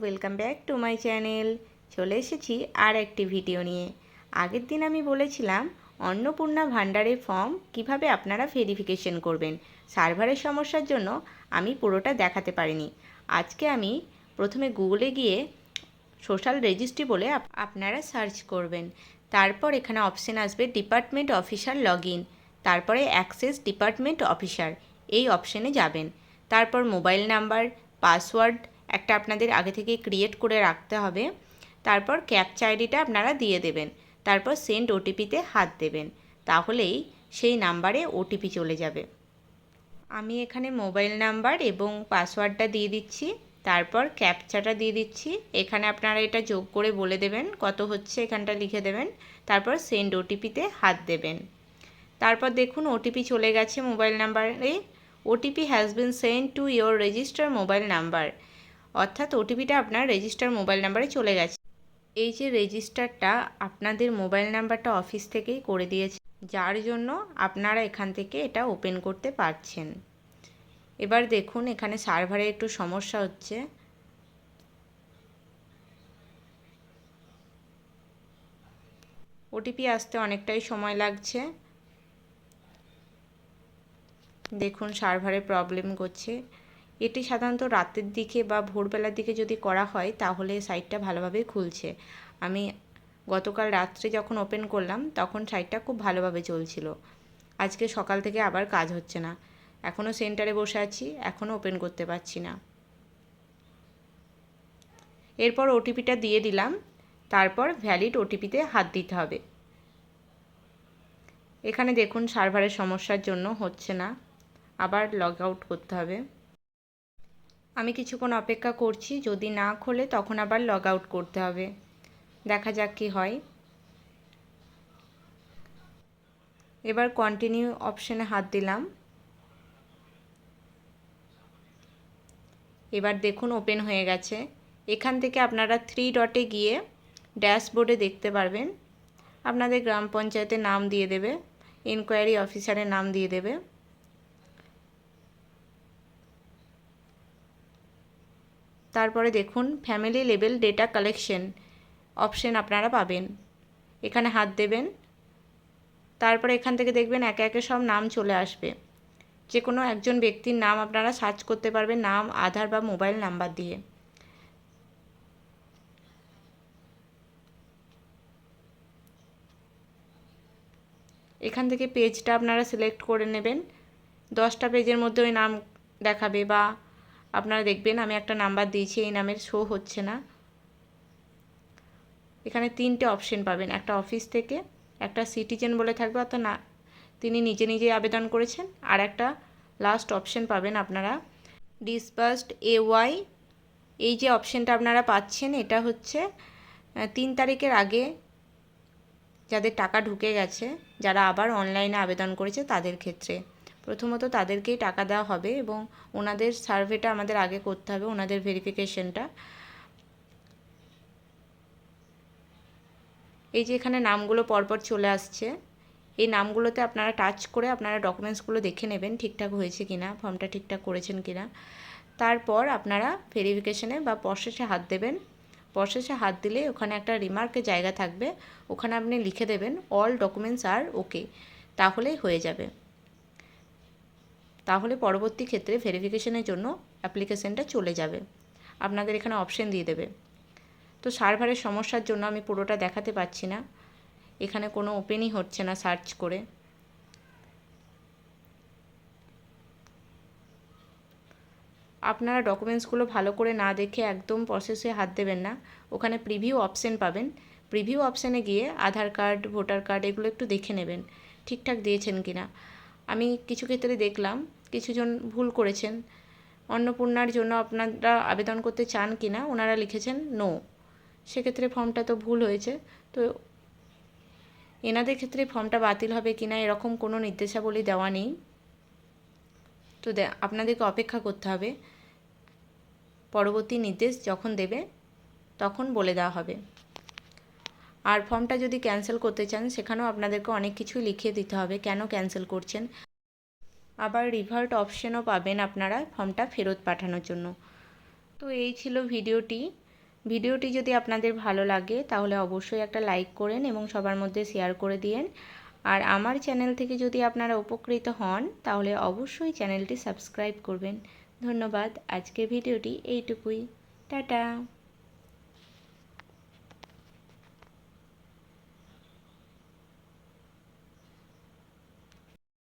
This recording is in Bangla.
Welcome back to my channel. চলে এসেছি আর একটি ভিডিও নিয়ে। আগের দিন আমি বলেছিলাম অন্নপূর্ণা ভান্ডারের ফর্ম কিভাবে আপনারা ভেরিফিকেশন করবেন। সার্ভারের সমস্যার জন্য আমি পুরোটা দেখাতে পারিনি। আজকে আমি প্রথমে গুগলে গিয়ে সোশ্যাল রেজিস্ট্রি বলে আপনারা সার্চ করবেন। তারপর এখানে অপশান আসবে ডিপার্টমেন্ট অফিসার লগ ইন, তারপরে অ্যাক্সেস ডিপার্টমেন্ট অফিসার, এই অপশানে যাবেন। তারপর মোবাইল নাম্বার, পাসওয়ার্ড একটা আপনাদের আগে থেকে ক্রিয়েট করে রাখতে হবে। তারপর ক্যাপচা আইডিটা আপনারা দিয়ে দেবেন। তারপর সেন্ড ওটিপিতে হাত দেবেন, তাহলেই সেই নাম্বারে ওটিপি চলে যাবে। আমি এখানে মোবাইল নাম্বার এবং পাসওয়ার্ডটা দিয়ে দিচ্ছি, তারপর ক্যাপচাটা দিয়ে দিচ্ছি। এখানে আপনারা এটা যোগ করে বলে দেবেন কত হচ্ছে, এখানটা লিখে দেবেন। তারপর সেন্ড ওটিপিতে হাত দেবেন। তারপর দেখুন ওটিপি চলে গেছে মোবাইল নাম্বারে। OTP has been send to your register mobile number, অর্থাৎ ওটিপিটা আপনার রেজিস্টার মোবাইল নাম্বারে চলে গেছে। এই যে রেজিস্টারটা আপনাদের মোবাইল নাম্বারটা অফিস থেকেই করে দিয়েছে, যার জন্য আপনারা এখান থেকে এটা ওপেন করতে পারছেন। এবার দেখুন এখানে সার্ভারে একটু সমস্যা হচ্ছে। ওটিপি আসতে অনেকটাই সময় লাগছে। দেখুন সার্ভারে প্রবলেম করছে। এটি সাধারণত রাতের দিকে বা ভোরবেলার দিকে যদি করা হয় তাহলে সাইটটা ভালোভাবে খুলছে। আমি গতকাল রাত্রে যখন ওপেন করলাম তখন সাইটটা খুব ভালোভাবে চলছিল। আজকে সকাল থেকে আবার কাজ হচ্ছে না। এখনও সেন্টারে বসে আছি, এখনও ওপেন করতে পারছি না। এরপর ওটিপিটা দিয়ে দিলাম, তারপর ভ্যালিড ওটিপিতে হাত দিতে হবে। এখানে দেখুন সার্ভারের সমস্যার জন্য হচ্ছে না, আবার লগ আউট করতে হবে। আমি কিছুক্ষণ অপেক্ষা করছি, যদি না খোলে তখন আবার লগ আউট করতে হবে। দেখা যাক কি হয়। এবার কন্টিনিউ অপশানে হাত দিলাম। এবার দেখুন ওপেন হয়ে গেছে। এখান থেকে আপনারা 3 ডটে গিয়ে ড্যাশবোর্ডে দেখতে পারবেন। আপনাদের গ্রাম পঞ্চায়েতের নাম দিয়ে দেবে, ইনকোয়ারি অফিসারের নাম দিয়ে দেবে। তারপরে দেখুন family level data collection option আপনারা পাবেন, এখানে হাত দেবেন। তারপরে এখান থেকে দেখবেন একে একে সব নাম চলে আসবে। যে কোনো একজন ব্যক্তির নাম আপনারা সার্চ করতে পারবেন নাম, আধার বা মোবাইল নাম্বার দিয়ে। এখান থেকে পেজটা আপনারা সিলেক্ট করে নেবেন। 10টা পেজের মধ্যে ওই নাম দেখাবে, বা আপনারা দেখবেন আমি একটা নাম্বার দিয়েছি, এই নামের শো হচ্ছে না। এখানে 3টে অপশন পাবেন, একটা অফিস থেকে, একটা সিটিজেন বলে থাকবে অর্থাৎ না তিনি নিজে নিজেই আবেদন করেছেন, আর একটা লাস্ট অপশন পাবেন আপনারা ডিসবার্সড AY। এই যে অপশনটা আপনারা পাচ্ছেন এটা হচ্ছে 3 তারিখের আগে যাদের টাকা ঢুকে গেছে, যারা আবার অনলাইনে আবেদন করেছে তাদের ক্ষেত্রে প্রথমত তাদেরকেই টাকা দেওয়া হবে, এবং ওনাদের সার্ভেটা আমাদের আগে করতে হবে, ওনাদের ভেরিফিকেশনটা। এই যে এখানে নামগুলো পরপর চলে আসছে, এই নামগুলোতে আপনারা টাচ করে আপনারা ডকুমেন্টসগুলো দেখে নেবেন ঠিকঠাক হয়েছে কিনা, ফর্মটা ঠিকঠাক করেছেন কিনা। তারপর আপনারা ভেরিফিকেশনে বা প্রসেসে হাত দেবেন। প্রসেসে হাত দিলে ওখানে একটা রিমার্কের জায়গা থাকবে, ওখানে আপনি লিখে দেবেন অল ডকুমেন্টস আর ওকে, তাহলেই হয়ে যাবে। তাহলে পরবর্তী ক্ষেত্রে ভেরিফিকেশনের জন্য অ্যাপ্লিকেশনটা চলে যাবে, আপনাদের এখানে অপশন দিয়ে দেবে। তো সার্ভারের সমস্যার জন্য আমি পুরোটা দেখাতে পাচ্ছি না, এখানে কোনো ওপেনই হচ্ছে না সার্চ করে। আপনারা ডকুমেন্টসগুলো ভালো করে না দেখে একদম প্রসেসে হাত দেবেন না। ওখানে প্রিভিউ অপশন পাবেন, প্রিভিউ অপশানে গিয়ে আধার কার্ড, ভোটার কার্ড এগুলো একটু দেখে নেবেন ঠিকঠাক দিয়েছেন কিনা। আমি কিছু ক্ষেত্রে দেখলাম কিছুজন ভুল করেছেন। অন্নপূর্ণার জন্য আপনারা আবেদন করতে চান কিনা ওনারা লিখেছেন নো, সেক্ষেত্রে ফর্মটা তো ভুল হয়েছে। তো এনাদের ক্ষেত্রে ফর্মটা বাতিল হবে কিনা এরকম কোনো নির্দেশাবলী দেওয়া নেই। তো আপনাদেরকে অপেক্ষা করতে হবে, পরবর্তী নির্দেশ যখন দেবে তখন বলে দেওয়া হবে। আর ফর্মটা যদি ক্যান্সেল করতে চান সেখানেও আপনাদেরকে অনেক কিছুই লিখিয়ে দিতে হবে কেন ক্যান্সেল করছেন। আবার রিভার্ট অপশনও পাবেন আপনারা ফর্মটা ফেরত পাঠানোর জন্য। তো এই ছিল ভিডিওটি। ভিডিওটি যদি আপনাদের ভালো লাগে তাহলে অবশ্যই একটা লাইক করেন এবং সবার মধ্যে শেয়ার করে দিন। আর আমার চ্যানেল থেকে যদি আপনারা উপকৃত হন তাহলে অবশ্যই চ্যানেলটি সাবস্ক্রাইব করবেন। ধন্যবাদ। আজকের ভিডিওটি এইটুকুই। টাটা।